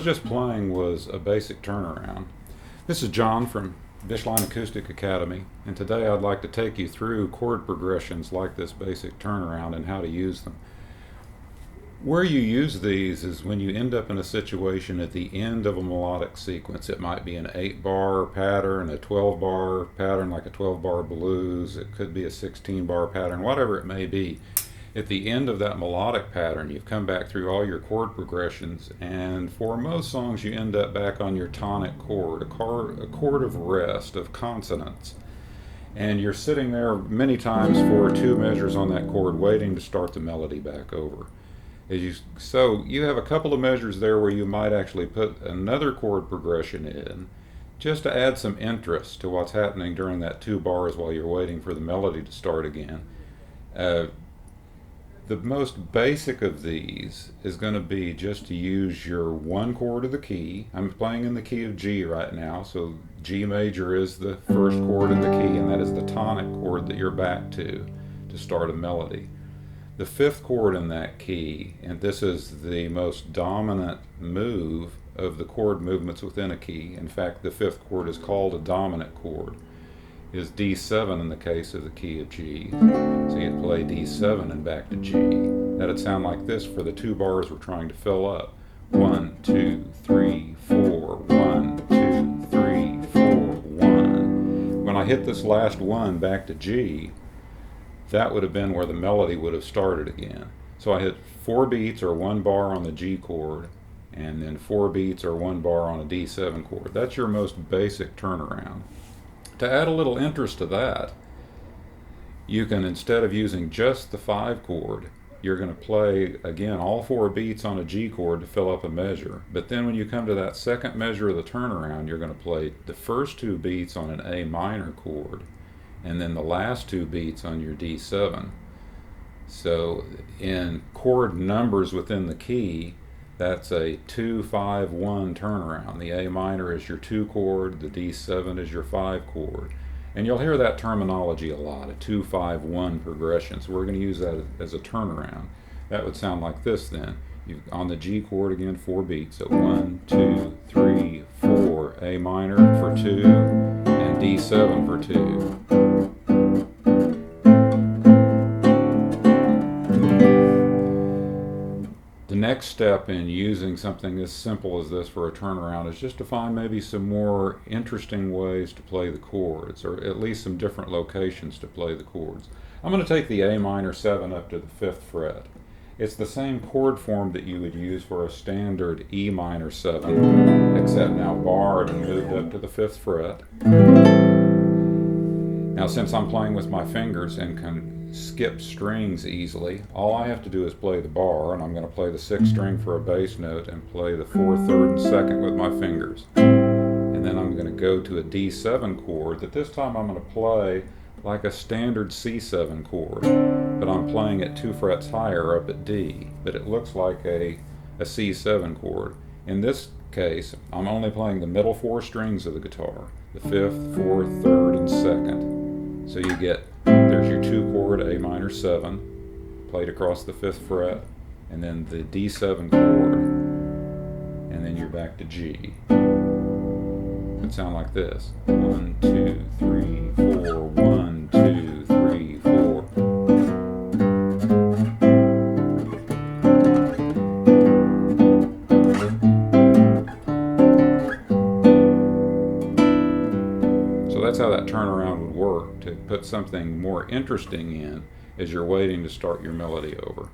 just playing was a basic turnaround. This is John from Bishline Acoustic Academy, and today I'd like to take you through chord progressions like this basic turnaround and how to use them. Where you use these is when you end up in a situation at the end of a melodic sequence. It might be an 8-bar pattern, a 12-bar pattern like a 12-bar blues, it could be a 16-bar pattern, whatever it may be. At the end of that melodic pattern, you've come back through all your chord progressions, and for most songs you end up back on your tonic chord, a chord of rest, of consonants. And you're sitting there many times for 2 measures on that chord waiting to start the melody back over. So you have a couple of measures there where you might actually put another chord progression in just to add some interest to what's happening during that 2 bars while you're waiting for the melody to start again. The most basic of these is going to be just to use your 1 chord of the key. I'm playing in the key of G right now, so G major is the first chord in the key, and that is the tonic chord that you're back to start a melody. The 5th chord in that key, and this is the most dominant move of the chord movements within a key. In fact, the 5th chord is called a dominant chord, is D7 in the case of the key of G. So you'd play D7 and back to G. That'd sound like this for the 2 bars we're trying to fill up. 1, 2, 3, 4, 1, 2, 3, 4, 1. When I hit this last 1 back to G, that would have been where the melody would have started again. So I hit 4 beats or 1 bar on the G chord, and then 4 beats or 1 bar on a D7 chord. That's your most basic turnaround. To add a little interest to that, you can, instead of using just the 5 chord, you're going to play, again, all 4 beats on a G chord to fill up a measure. But then when you come to that 2nd measure of the turnaround, you're going to play the first 2 beats on an A minor chord, and then the last 2 beats on your D7. So in chord numbers within the key, that's a 2-5-1 turnaround. The A minor is your 2 chord, the D7 is your 5 chord. And you'll hear that terminology a lot, a 2-5-1 progression. So we're going to use that as a turnaround. That would sound like this then. On the G chord again, 4 beats. So 1, 2, 3, 4, A minor for 2, and D7 for 2. The next step in using something as simple as this for a turnaround is just to find maybe some more interesting ways to play the chords, or at least some different locations to play the chords. I'm going to take the A minor 7 up to the 5th fret. It's the same chord form that you would use for a standard E minor 7, except now barred and moved up to the 5th fret. Now, since I'm playing with my fingers and can skip strings easily, all I have to do is play the bar, and I'm going to play the 6th string for a bass note and play the 4th, 3rd, and 2nd with my fingers. And then I'm going to go to a D7 chord that this time I'm going to play like a standard C7 chord, but I'm playing it 2 frets higher up at D, but it looks like a C7 chord. In this case, I'm only playing the middle 4 strings of the guitar, the 5th, 4th, 3rd, and 2nd. So you get, there's your 2 chord A minor 7 played across the 5th fret, and then the D7 chord, and then you're back to G. It would sound like this. 1, 2, 3, 4, 1, 2, 3, 4. So that's how that turnaround would work, to put something more interesting in as you're waiting to start your melody over.